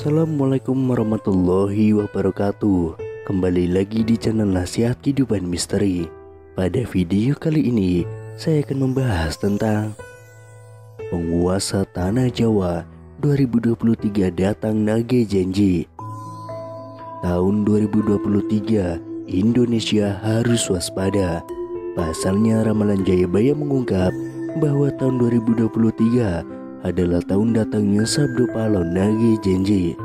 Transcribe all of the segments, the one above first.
Assalamualaikum warahmatullahi wabarakatuh. Kembali lagi di channel Nasihat Kehidupan Misteri. Pada video kali ini saya akan membahas tentang penguasa tanah Jawa 2023 datang nagih janji. Tahun 2023 Indonesia harus waspada. Pasalnya ramalan Jayabaya mengungkap bahwa tahun 2023 adalah tahun datangnya Sabdo Palon nagih janji.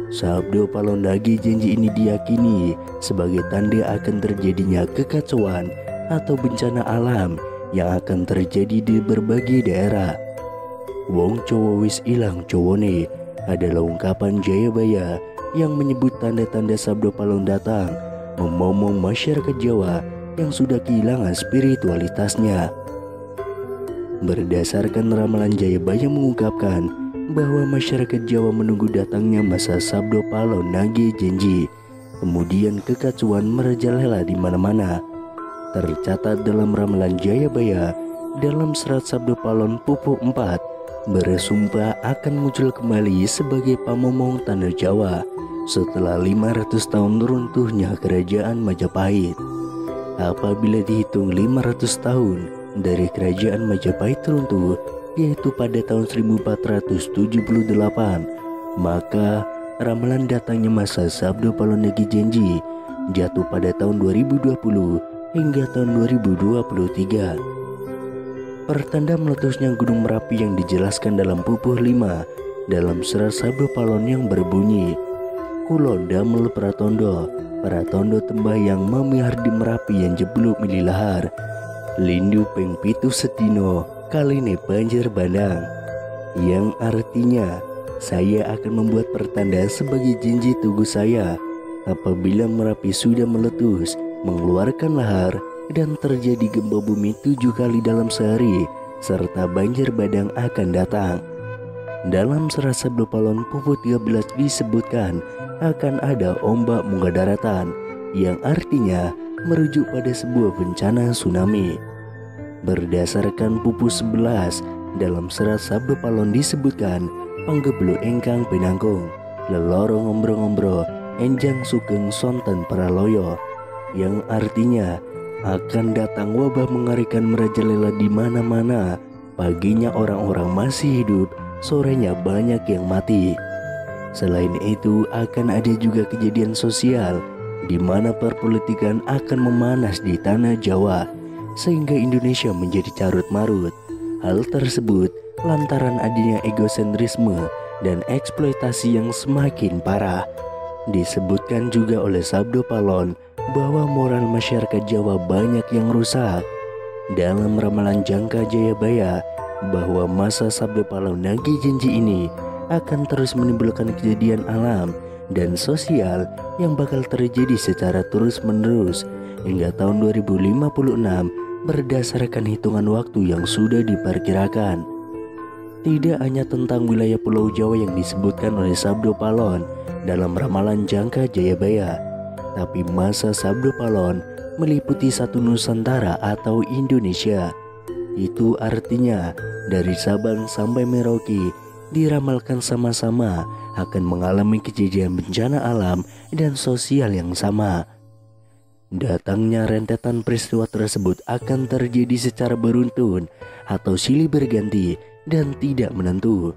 Sabdo Palon nagih janji ini diyakini sebagai tanda akan terjadinya kekacauan atau bencana alam yang akan terjadi di berbagai daerah. Wong Cowo wis ilang cowone adalah ungkapan Jayabaya yang menyebut tanda-tanda Sabdo Palon datang, memomong masyarakat Jawa yang sudah kehilangan spiritualitasnya. Berdasarkan ramalan Jayabaya mengungkapkan bahwa masyarakat Jawa menunggu datangnya masa Sabdo Palon nagih janji. Kemudian kekacauan merajalela di mana-mana. Tercatat dalam ramalan Jayabaya dalam serat Sabdo Palon Pupuk 4 bersumpah akan muncul kembali sebagai pamomong tanah Jawa setelah 500 tahun runtuhnya kerajaan Majapahit. Apabila dihitung 500 tahun dari kerajaan Majapahit runtuh, yaitu pada tahun 1478, maka ramalan datangnya masa Sabdo Palon nagih janji jatuh pada tahun 2020 hingga tahun 2023. Pertanda meletusnya Gunung Merapi yang dijelaskan dalam Pupuh 5 dalam serat Sabdo Palon yang berbunyi, Kulon damel pratondo, pratondo tembah yang mamihar di Merapi yang jeblok mililahar, lindu peng pitu setino kaline banjir bandang, yang artinya saya akan membuat pertanda sebagai janji tugu saya apabila Merapi sudah meletus, mengeluarkan lahar dan terjadi gempa bumi 7 kali dalam sehari serta banjir bandang akan datang. Dalam serat Sabdo Palon Pupuk 13 disebutkan akan ada ombak munggah daratan yang artinya merujuk pada sebuah bencana tsunami. Berdasarkan Pupuh 11 dalam serat Sabdo Palon disebutkan panggeblu engkang pinangkung lelorong ngombro-ngombro enjang sugeng sonten praloyo, yang artinya akan datang wabah mengerikan merajalela di mana-mana. Paginya orang-orang masih hidup, sorenya banyak yang mati. Selain itu akan ada juga kejadian sosial di mana perpolitikan akan memanas di tanah Jawa sehingga Indonesia menjadi carut marut. Hal tersebut lantaran adanya egosentrisme dan eksploitasi yang semakin parah. Disebutkan juga oleh Sabdo Palon bahwa moral masyarakat Jawa banyak yang rusak. Dalam ramalan jangka Jayabaya bahwa masa Sabdo Palon nagih janji ini akan terus menimbulkan kejadian alam dan sosial yang bakal terjadi secara terus-menerus hingga tahun 2056 berdasarkan hitungan waktu yang sudah diperkirakan. Tidak hanya tentang wilayah Pulau Jawa yang disebutkan oleh Sabdo Palon dalam ramalan jangka Jayabaya, tapi masa Sabdo Palon meliputi satu Nusantara atau Indonesia. Itu artinya dari Sabang sampai Merauke diramalkan sama-sama akan mengalami kejadian bencana alam dan sosial yang sama. Datangnya rentetan peristiwa tersebut akan terjadi secara beruntun atau silih berganti dan tidak menentu.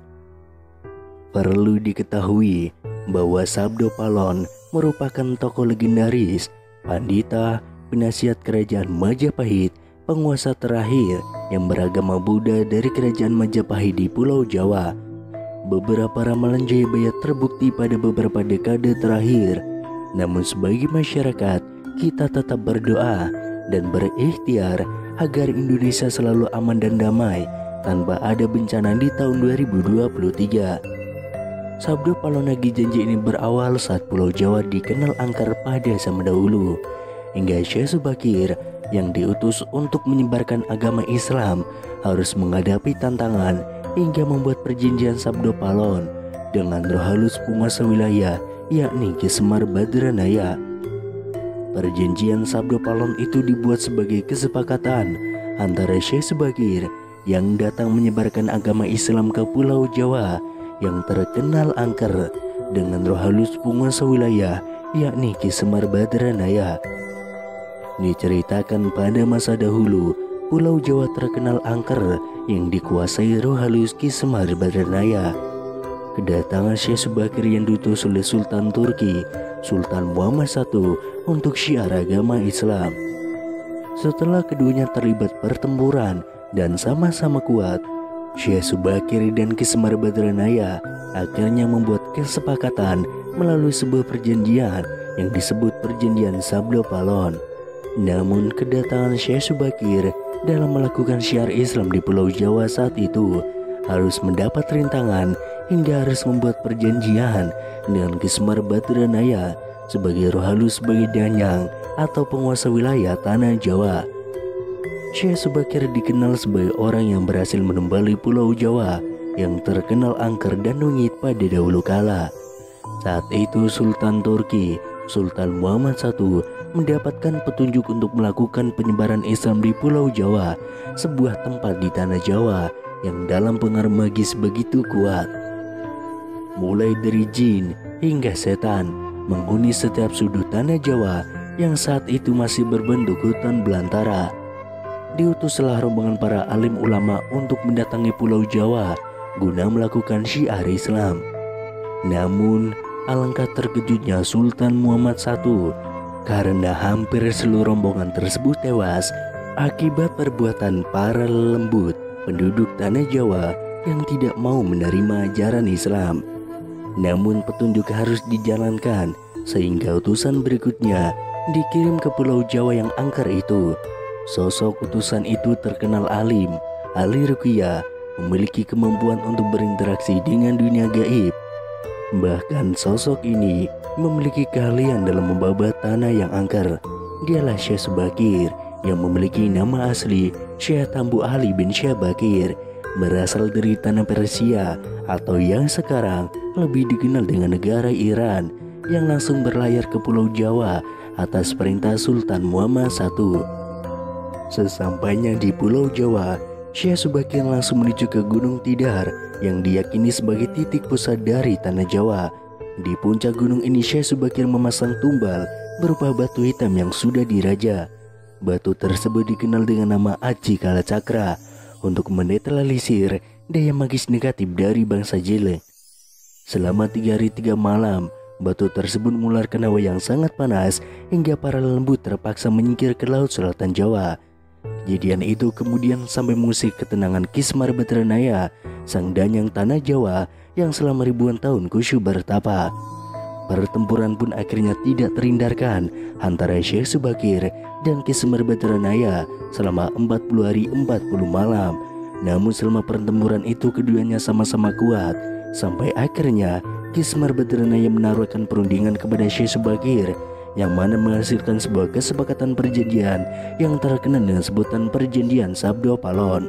Perlu diketahui bahwa Sabdo Palon merupakan tokoh legendaris, pandita, penasihat kerajaan Majapahit, penguasa terakhir yang beragama Buddha dari kerajaan Majapahit di Pulau Jawa. Beberapa ramalan Jayabaya terbukti pada beberapa dekade terakhir. Namun sebagai masyarakat, kita tetap berdoa dan berikhtiar agar Indonesia selalu aman dan damai tanpa ada bencana di tahun 2023. Sabdo Palon nagih janji ini berawal saat Pulau Jawa dikenal angker pada zaman dahulu, hingga Syekh Subakir yang diutus untuk menyebarkan agama Islam harus menghadapi tantangan hingga membuat perjanjian Sabdo Palon dengan roh halus penguasa wilayah yakni Ki Semar Badranaya. Perjanjian Sabdo Palon itu dibuat sebagai kesepakatan antara Syekh Subakir yang datang menyebarkan agama Islam ke Pulau Jawa yang terkenal angker dengan roh halus penguasa wilayah, yakni Ki Semar Badranaya. Diceritakan pada masa dahulu, Pulau Jawa terkenal angker yang dikuasai roh halus Ki Semar Badranaya. Kedatangan Syekh Subakir yang diutus oleh Sultan Turki, Sultan Muhammad I, untuk syiar agama Islam. Setelah keduanya terlibat pertempuran dan sama-sama kuat, Syekh Subakir dan Ki Semar Badranaya akhirnya membuat kesepakatan melalui sebuah perjanjian yang disebut Perjanjian Sabdo Palon. Namun kedatangan Syekh Subakir dalam melakukan syiar Islam di Pulau Jawa saat itu harus mendapat rintangan hingga harus membuat perjanjian dengan Ki Semar Badranaya sebagai roh halus sebagai danyang atau penguasa wilayah tanah Jawa. Syekh Subakir dikenal sebagai orang yang berhasil menembali Pulau Jawa yang terkenal angker dan wengit pada dahulu kala. Saat itu Sultan Turki, Sultan Muhammad I, mendapatkan petunjuk untuk melakukan penyebaran Islam di Pulau Jawa, sebuah tempat di tanah Jawa yang dalam pengaruh magis begitu kuat. Mulai dari jin hingga setan menghuni setiap sudut tanah Jawa yang saat itu masih berbentuk hutan belantara. Diutuslah rombongan para alim ulama untuk mendatangi Pulau Jawa guna melakukan syiar Islam. Namun alangkah terkejutnya Sultan Muhammad I karena hampir seluruh rombongan tersebut tewas akibat perbuatan para lembut penduduk tanah Jawa yang tidak mau menerima ajaran Islam. Namun petunjuk harus dijalankan sehingga utusan berikutnya dikirim ke Pulau Jawa yang angker itu. Sosok utusan itu terkenal alim, ahli ruqyah, memiliki kemampuan untuk berinteraksi dengan dunia gaib. Bahkan sosok ini memiliki keahlian dalam membabat tanah yang angker. Dialah Syekh Subakir yang memiliki nama asli Syekh Tambu Ali bin Syekh Bakir, berasal dari tanah Persia atau yang sekarang lebih dikenal dengan negara Iran, yang langsung berlayar ke Pulau Jawa atas perintah Sultan Muhammad I. Sesampainya di Pulau Jawa, Syekh Subakir langsung menuju ke Gunung Tidar yang diyakini sebagai titik pusat dari tanah Jawa. Di puncak gunung ini Syekh Subakir memasang tumbal berupa batu hitam yang sudah diraja. Batu tersebut dikenal dengan nama Aji Kalacakra untuk menetralisir daya magis negatif dari bangsa Jile. Selama 3 hari 3 malam, batu tersebut mengeluarkan hawa yang sangat panas hingga para lembut terpaksa menyingkir ke Laut Selatan Jawa. Kejadian itu kemudian sampai mengusik ketenangan Ki Semar Badranaya, sang danyang tanah Jawa yang selama ribuan tahun khusyuk bertapa. Pertempuran pun akhirnya tidak terhindarkan antara Syekh Subakir dan Ki Semar Badranaya selama 40 hari 40 malam. Namun selama pertempuran itu keduanya sama-sama kuat, sampai akhirnya Ki Semar Badranaya menaruhkan perundingan kepada Syekh Subakir, yang mana menghasilkan sebuah kesepakatan perjanjian yang terkenal dengan sebutan Perjanjian Sabdo Palon.